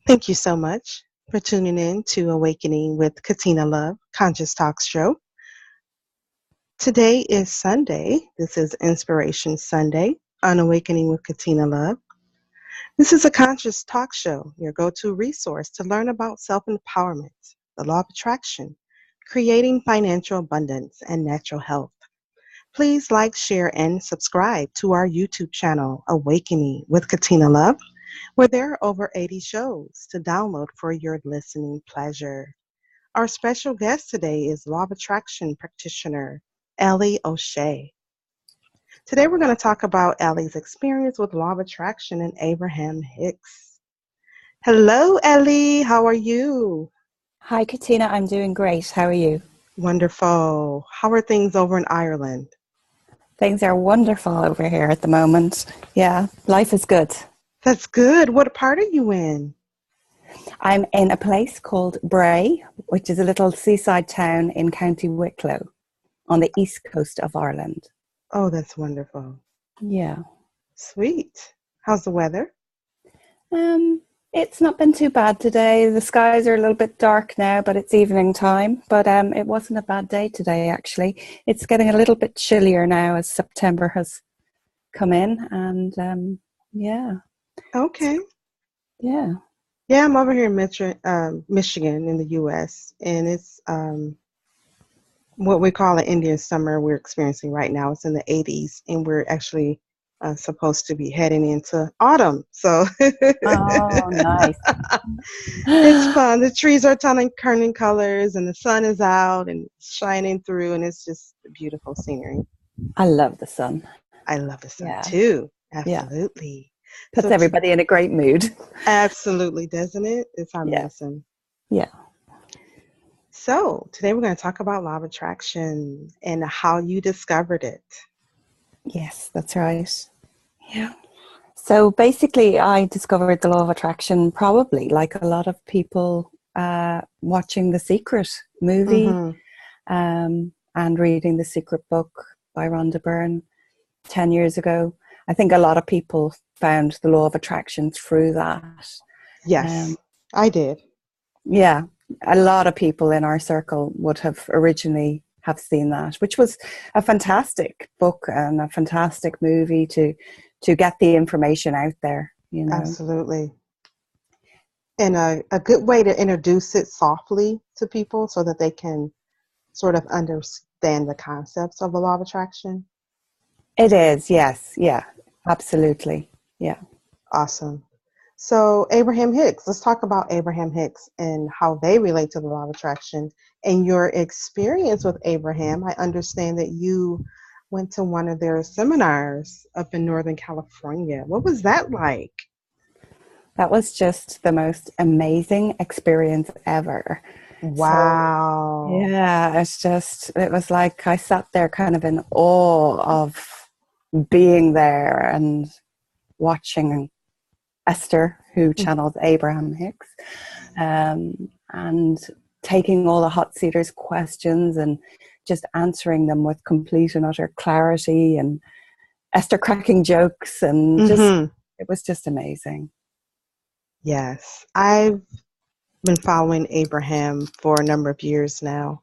Thank you so much for tuning in to Awakening with Katina Love Conscious Talk Show. Today is Sunday. This is Inspiration Sunday on Awakening with Katina Love. This is a conscious talk show, your go-to resource to learn about self-empowerment, the law of attraction, creating financial abundance, and natural health. Please like, share, and subscribe to our YouTube channel, Awakening with Katina Love, where there are over 80 shows to download for your listening pleasure. Our special guest today is Law of Attraction practitioner, Ellie O'Shea. Today we're going to talk about Ellie's experience with Law of Attraction and Abraham Hicks. Hello, Ellie. How are you? Hi, Katina. I'm doing great. How are you? Wonderful. How are things over in Ireland? Things are wonderful over here at the moment. Yeah, life is good. That's good. What part are you in? I'm in a place called Bray, which is a little seaside town in County Wicklow on the east coast of Ireland. Oh, that's wonderful. Yeah. Sweet. How's the weather? It's not been too bad today. The skies are a little bit dark now, but it's evening time. But it wasn't a bad day today, actually. It's getting a little bit chillier now as September has come in. And yeah. Okay. Yeah. Yeah, I'm over here in Michigan in the U.S., and it's what we call an Indian summer we're experiencing right now. It's in the 80s, and we're actually supposed to be heading into autumn. So Oh, nice. it's fun. The trees are turning colors, and the sun is out and shining through, and it's just beautiful scenery. I love the sun. I love the sun Yeah. too. Yeah. Absolutely. Puts everybody in a great mood. Absolutely, doesn't it? It's our medicine. Yeah. So today we're going to talk about law of attraction and how you discovered it. Yes, that's right. Yeah. So basically, I discovered the law of attraction probably like a lot of people watching The Secret movie and reading The Secret book by Rhonda Byrne 10 years ago. I think a lot of people found the law of attraction through that. Yes, I did. Yeah, a lot of people in our circle would have originally have seen that, which was a fantastic book and a fantastic movie to get the information out there, you know. Absolutely. And a good way to introduce it softly to people so that they can sort of understand the concepts of the law of attraction. It is, yes. Yeah, absolutely. Yeah. Awesome. So Abraham Hicks, let's talk about Abraham Hicks and how they relate to the law of attraction and your experience with Abraham. I understand that you went to one of their seminars up in Northern California. What was that like? That was just the most amazing experience ever. Wow. So, yeah, it was like I sat there kind of in awe of being there and watching Esther, who channels Abraham Hicks, and taking all the hot seaters' questions and just answering them with complete and utter clarity, and Esther cracking jokes, and it was just amazing. Yes, I've been following Abraham for a number of years now.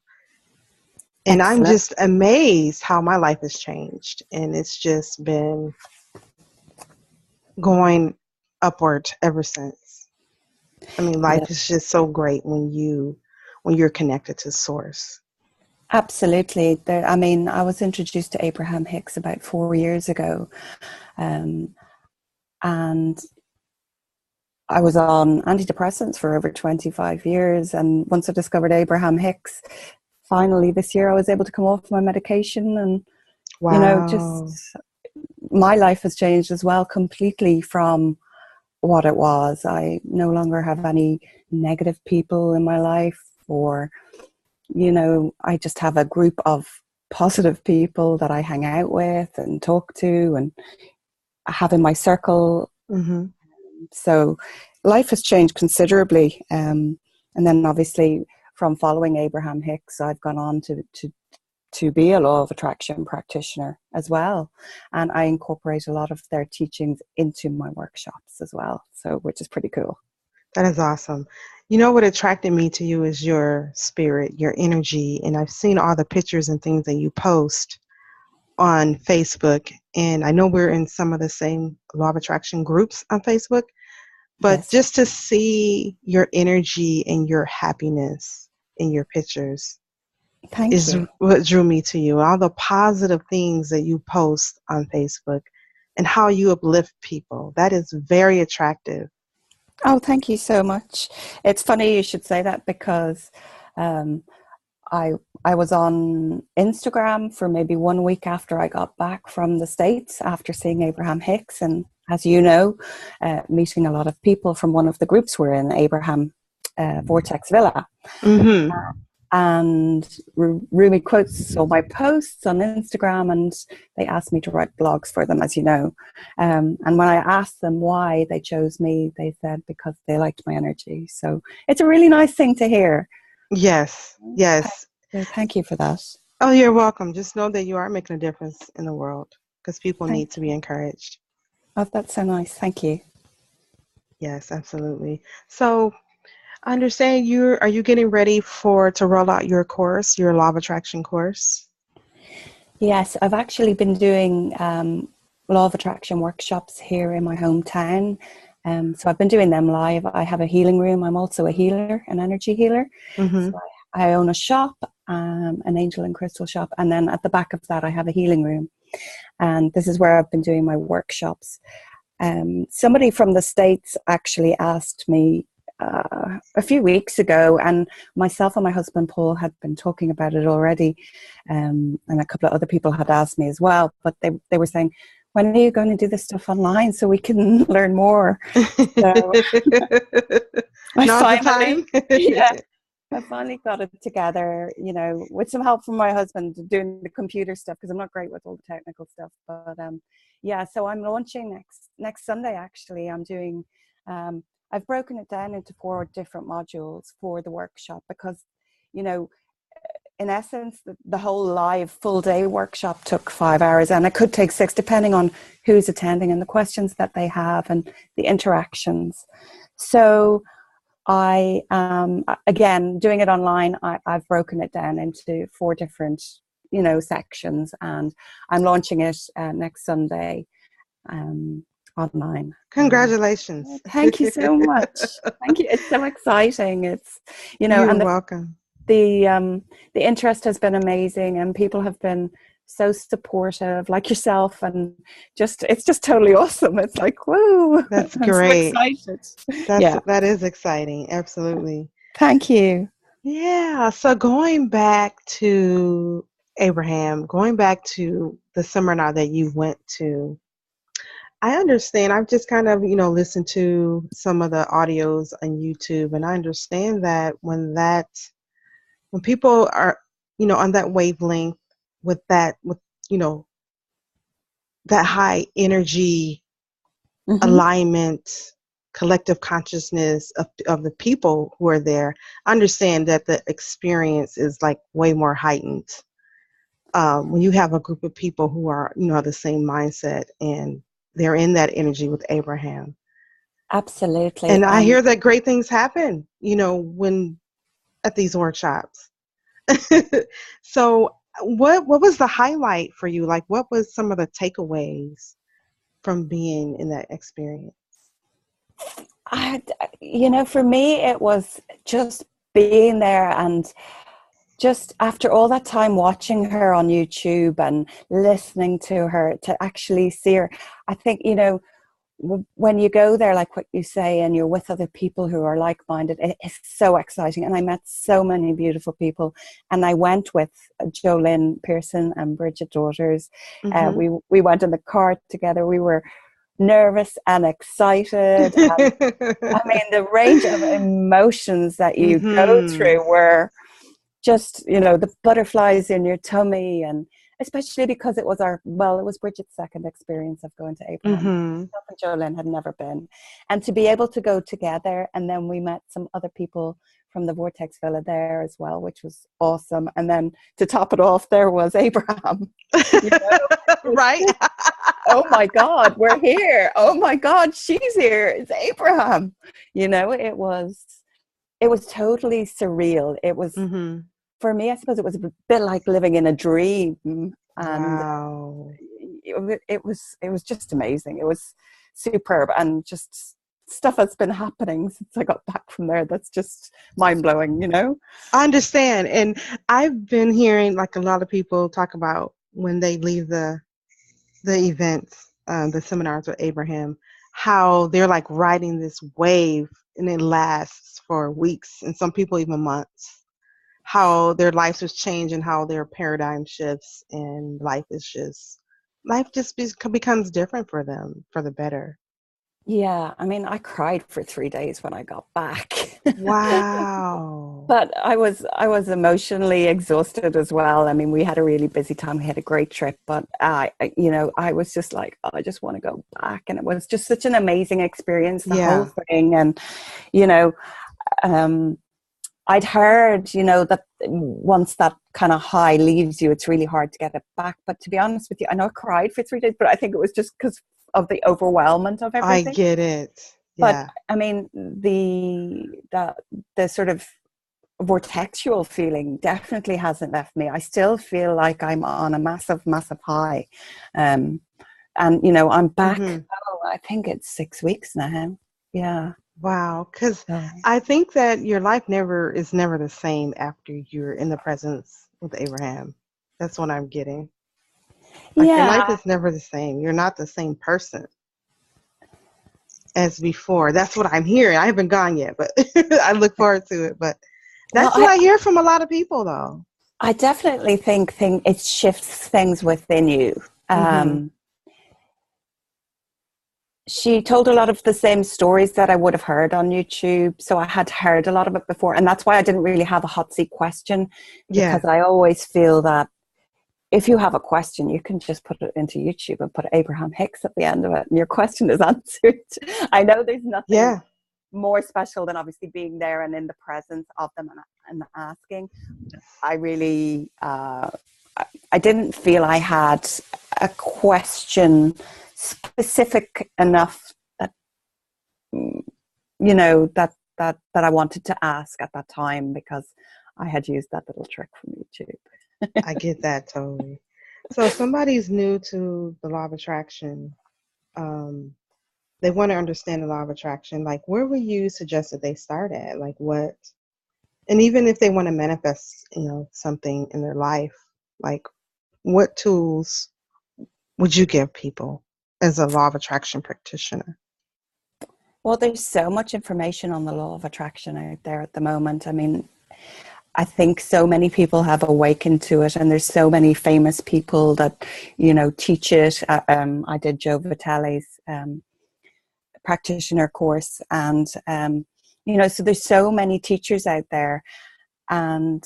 And Excellent. I'm just amazed how my life has changed. And it's just been going upward ever since. I mean, life is just so great when you're connected to source. Absolutely. I was introduced to Abraham Hicks about 4 years ago. And I was on antidepressants for over 25 years. And once I discovered Abraham Hicks, finally this year I was able to come off my medication. And, Wow. you know, just my life has changed as well completely from what it was. I no longer have any negative people in my life, or, you know, I just have a group of positive people that I hang out with and talk to and have in my circle. So life has changed considerably. And then obviously from following Abraham Hicks, I've gone on to be a law of attraction practitioner as well. And I incorporate a lot of their teachings into my workshops as well. So, which is pretty cool. That is awesome. You know what attracted me to you is your spirit, your energy, and I've seen all the pictures and things that you post on Facebook, and I know we're in some of the same law of attraction groups on Facebook, but Yes. just to see your energy and your happiness in your pictures Thank is you. what drew me to you. All the positive things that you post on Facebook and how you uplift people. That is very attractive. Oh, thank you so much. It's funny you should say that because um, I I was on Instagram for maybe 1 week after I got back from the States after seeing Abraham Hicks, and as you know, meeting a lot of people from one of the groups we're in, Abraham Vortex Villa. Mm-hmm. And Rumi quotes all my posts on Instagram, and they asked me to write blogs for them, as you know. And when I asked them why they chose me, they said because they liked my energy. So it's a really nice thing to hear. Yes, yes. So thank you for that. Oh, you're welcome. Just know that you are making a difference in the world because people Thank need to be you. encouraged. Oh, that's so nice. Thank you. Yes, absolutely. So I understand are you getting ready to roll out your course, your law of attraction course? Yes, I've actually been doing law of attraction workshops here in my hometown. So I've been doing them live. I have a healing room. I'm also a healer, an energy healer. Mm-hmm. So I own a shop, an angel and crystal shop. And then at the back of that, I have a healing room. And this is where I've been doing my workshops. Somebody from the States actually asked me a few weeks ago, and myself and my husband Paul had been talking about it already, and a couple of other people had asked me as well, but they were saying, when are you going to do this stuff online so we can learn more? So I Now's the time. finally, yeah, I finally got it together, with some help from my husband doing the computer stuff because I'm not great with all the technical stuff. But yeah, so I'm launching next Sunday. Actually, I'm doing. I've broken it down into 4 different modules for the workshop because, you know, in essence, the whole live full day workshop took 5 hours, and it could take 6, depending on who's attending and the questions that they have and the interactions. So I again, doing it online, I've broken it down into 4 different sections, and I'm launching it next Sunday online. Congratulations. Thank you so much. Thank you. It's so exciting. It's You're and welcome. the interest has been amazing, and people have been so supportive, like yourself, and it's just totally awesome. It's like, whoa, That's I'm so great. excited. Yeah. That is exciting. Absolutely. Thank you. Yeah. So going back to Abraham, going back to the seminar that you went to, I understand. I've just kind of, listened to some of the audios on YouTube, and I understand that when people are, on that wavelength you know, that high energy Mm-hmm. alignment, collective consciousness of the people who are there, understand that the experience is like way more heightened. When you have a group of people who are, the same mindset and they're in that energy with Abraham. Absolutely. And I And hear that great things happen, when at these workshops. So what was the highlight for you? Like, what was some of the takeaways from being in that experience? for me, it was just being there, and just after all that time watching her on YouTube and listening to her, to actually see her, I think, when you go there, like what you say, and you're with other people who are like-minded, it's so exciting. And I met so many beautiful people, and I went with Jolynn Pearson and Bridget Daughters. Mm-hmm. We went in the car together. We were nervous and excited, and I mean, the range of emotions that you go Mm-hmm. through were just, the butterflies in your tummy, and especially because it was Bridget's second experience of going to Abraham. Mm-hmm. Myself and Jolene had never been. And to be able to go together, and then we met some other people from the Vortex Villa there as well, which was awesome. And then to top it off, there was Abraham. Right? oh my God, we're here. Oh my God, she's here. It's Abraham. You know, it was totally surreal. It was, Mm-hmm. for me, I suppose it was a bit like living in a dream. And Wow. it was just amazing. It was superb, and just stuff has been happening since I got back from there that's just mind blowing, you know. I understand. And I've been hearing like a lot of people talk about when they leave the events, the seminars with Abraham, how they're like riding this wave and it lasts for weeks and some people even months. How their lives has changed and how their paradigm shifts and life just becomes different for them for the better. Yeah, I mean, I cried for 3 days when I got back. Wow. But I was emotionally exhausted as well. I mean, we had a really busy time. We had a great trip, but you know, I was just like, oh, I just want to go back. And it was just such an amazing experience, the whole Yeah. thing. And you know, um, I'd heard, you know, that once that kind of high leaves you, it's really hard to get it back. But to be honest with you, I know I cried for 3 days, but I think it was just because of the overwhelmment of I everything. get it. But Yeah. I mean, the sort of vortexual feeling definitely hasn't left me. I still feel like I'm on a massive, massive high. Um, and, you know, I'm back, Hmm. oh, I think it's 6 weeks now. Yeah. Wow. Because So, I think that your life never the same after you're in the presence with Abraham. That's what I'm getting. Like your life yeah. is never the same. You're not the same person as before. That's what I'm hearing. I haven't gone yet, but I look forward to it. But Well, that's what I hear from a lot of people, though. I definitely think it shifts things within you. Hmm. She told a lot of the same stories that I would have heard on YouTube. So I had heard a lot of it before. And that's why I didn't really have a hot seat question, because Yeah. I always feel that if you have a question, you can just put it into YouTube and put Abraham Hicks at the end of it, and your question is answered. I know there's nothing Yeah. more special than obviously being there and in the presence of them and asking. I really, I didn't feel I had a question specific enough that, you know, that I wanted to ask at that time, because I had used that little trick from YouTube. I get that totally. So if somebody's new to the law of attraction, um, they want to understand the law of attraction, like where would you suggest that they start at? Like what, and even if they want to manifest, something in their life, like what tools would you give people as a law of attraction practitioner? Well, there's so much information on the law of attraction out there at the moment. I mean, I think so many people have awakened to it, and there's so many famous people that, you know, teach it. I did Joe Vitale's practitioner course, and you know, so there's so many teachers out there. And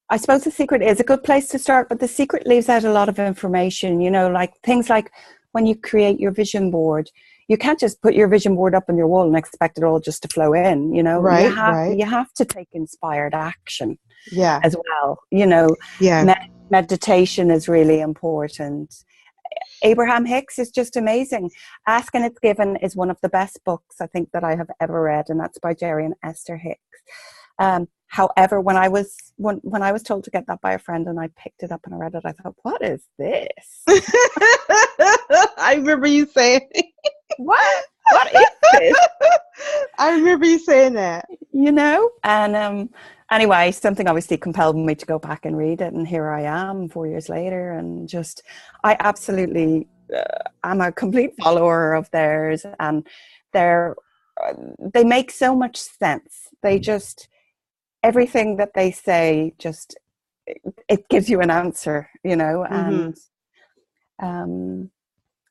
I suppose The Secret is a good place to start, but The Secret leaves out a lot of information, you know, like things like when you create your vision board, you can't just put your vision board up on your wall and expect it all just to flow in, you know. Right, right. You have to take inspired action Yeah, as well. You know, yeah. meditation is really important. Abraham Hicks is just amazing. Ask and It's Given is one of the best books I think that I have ever read, and that's by Jerry and Esther Hicks. However, when I was told to get that by a friend and I picked it up and I read it, I thought, what is this? I remember you saying What is this? I remember you saying that. You know? And anyway, something obviously compelled me to go back and read it, and here I am 4 years later, and just I absolutely I'm a complete follower of theirs, and they're they make so much sense. They just everything that they say, just it gives you an answer, you know. Hmm. And um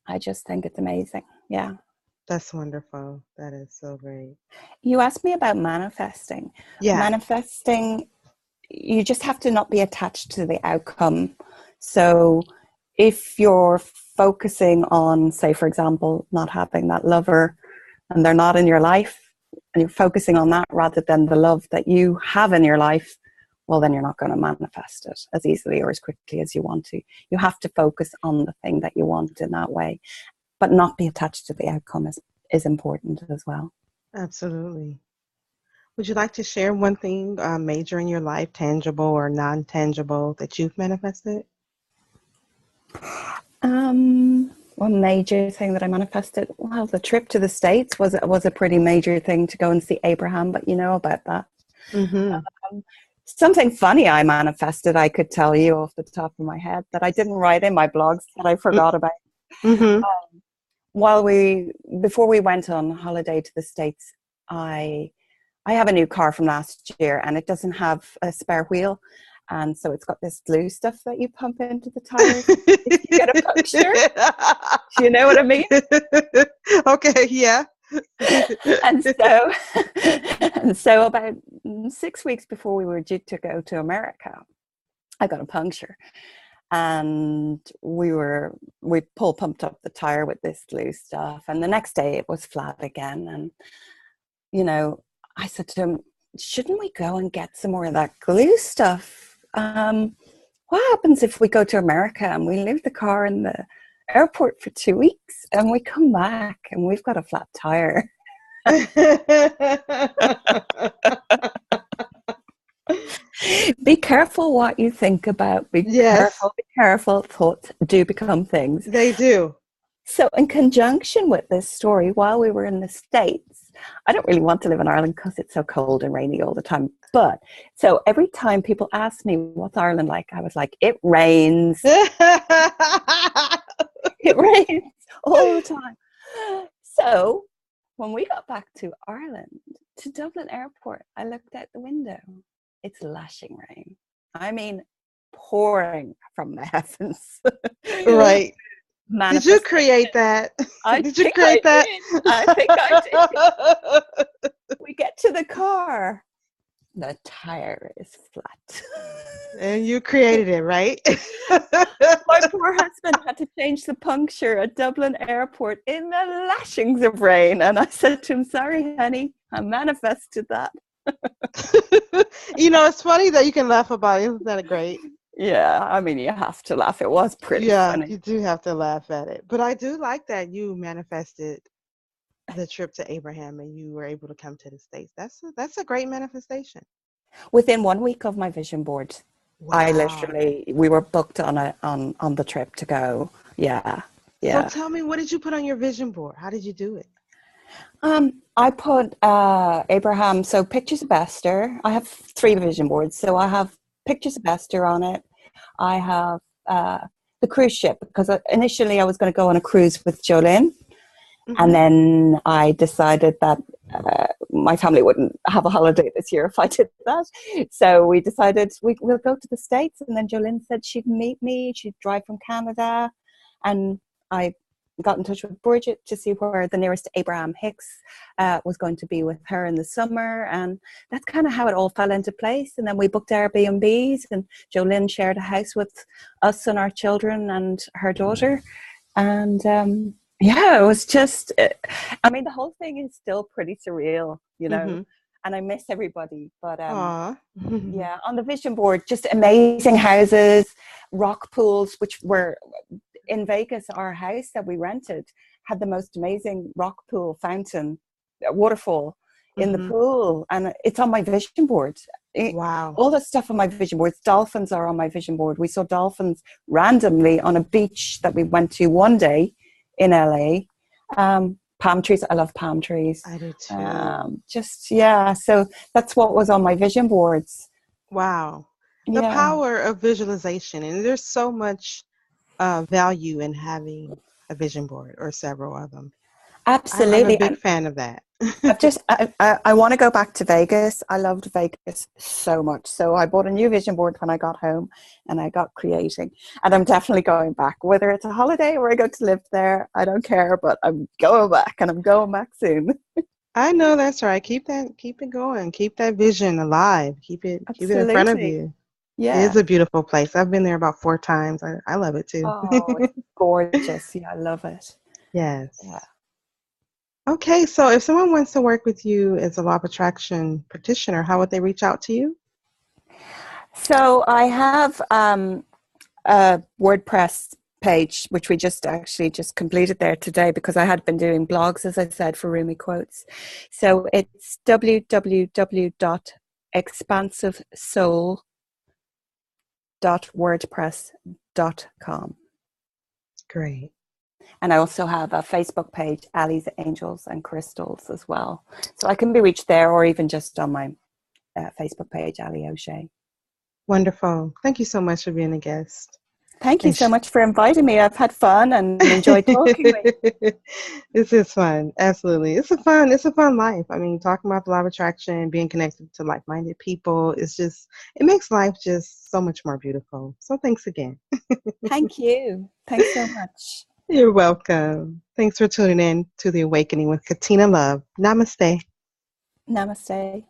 I just think it's amazing. Yeah. That's wonderful. That is so great. You asked me about manifesting. Yeah. Manifesting, you just have to not be attached to the outcome. So if you're focusing on, say, for example, not having that lover and they're not in your life, and you're focusing on that rather than the love that you have in your life, well, then you're not going to manifest it as easily or as quickly as you want to. You have to focus on the thing that you want in that way, but not be attached to the outcome is important as well. Absolutely. Would you like to share one thing major in your life, tangible or non-tangible, that you've manifested? One major thing that I manifested, well, the trip to the States was a pretty major thing, to go and see Abraham, but you know about that. Mm-hmm. Something funny I manifested, I could tell you off the top of my head, that I didn't write in my blogs, that I forgot about. Mm-hmm. Before we went on holiday to the States, I have a new car from last year, and it doesn't have a spare wheel. And so it's got this glue stuff that you pump into the tires if you get a puncture. Do you know what I mean? Okay, yeah. And so about 6 weeks before we were due to go to America, I got a puncture. And we pumped up the tire with this glue stuff. And the next day it was flat again. And, you know, I said to him, shouldn't we go and get some more of that glue stuff? What happens if we go to America and we leave the car in the airport for 2 weeks and we come back and we've got a flat tire? Be careful what you think about. Be careful. Thoughts do become things. They do. So in conjunction with this story, while we were in the States, I don't really want to live in Ireland because it's so cold and rainy all the time. But so every time people ask me, what's Ireland like? I was like, it rains. It rains all the time. So when we got back to Ireland, to Dublin Airport, I looked out the window. It's lashing rain. I mean, pouring from the heavens. Right. Did you create that? Did you create that? I think I did. We get to the car. The tire is flat. And you created it, right? My poor husband had to change the puncture at Dublin Airport in the lashings of rain. And I said to him, sorry, honey, I manifested that. You know, it's funny that you can laugh about it. Isn't that great? Yeah, I mean, you have to laugh. It was pretty funny. You do have to laugh at it. But I do like that you manifested the trip to Abraham and you were able to come to the States. That's a great manifestation. Within 1 week of my vision board, Wow. we were booked on the trip to go. Yeah. So tell me, what did you put on your vision board? How did you do it? I put Abraham, so pictures of Esther. I have 3 vision boards. So I have pictures of Esther on it. I have the cruise ship, because initially I was going to go on a cruise with Jolene. Mm-hmm. And then I decided that my family wouldn't have a holiday this year if I did that. So we decided we'll go to the States. And then Jolene said she'd meet me. She'd drive from Canada. And I got in touch with Bridget to see where the nearest Abraham Hicks was going to be with her in the summer. And that's kind of how it all fell into place. And then we booked Airbnbs, and Jolene shared a house with us and our children and her daughter. And it was just, I mean, the whole thing is still pretty surreal, you know, mm-hmm. and I miss everybody. But on the vision board, just amazing houses, rock pools, which were in Vegas. Our house that we rented had the most amazing rock pool fountain, waterfall in the pool, and it's on my vision board. Wow. All the stuff on my vision board. Dolphins are on my vision board. We saw dolphins randomly on a beach that we went to one day in LA. Palm trees. I love palm trees. I do too. So that's what was on my vision boards. Wow. The power of visualization. And there's so much value in having a vision board or several of them. Absolutely. I'm a big fan of that. I want to go back to Vegas. I loved Vegas so much. So I bought a new vision board when I got home, and I got creating. And I'm definitely going back. Whether it's a holiday or I go to live there, I don't care, but I'm going back, and I'm going back soon. I know that's right. Keep it going. Keep that vision alive. Keep it in front of you. Yeah. It is a beautiful place. I've been there about 4 times. I love it too. Oh, it's gorgeous. Yeah, I love it. Yes. Yeah. Okay, so if someone wants to work with you as a law of attraction practitioner, how would they reach out to you? So I have a WordPress page, which we just completed there today because I had been doing blogs, as I said, for Rumi Quotes. So it's www.expansivesoul.wordpress.com. Great. And I also have a Facebook page, Ali's Angels and Crystals, as well. So I can be reached there, or even just on my Facebook page, Ali O'Shea. Wonderful. Thank you so much for being a guest. Thank you so much for inviting me. I've had fun and enjoyed talking with you. This is fun. Absolutely. It's a fun life. I mean, talking about the law of attraction, being connected to like-minded people, it makes life just so much more beautiful. So thanks again. Thank you. Thanks so much. You're welcome. Thanks for tuning in to The Awakening with Katina Love. Namaste. Namaste.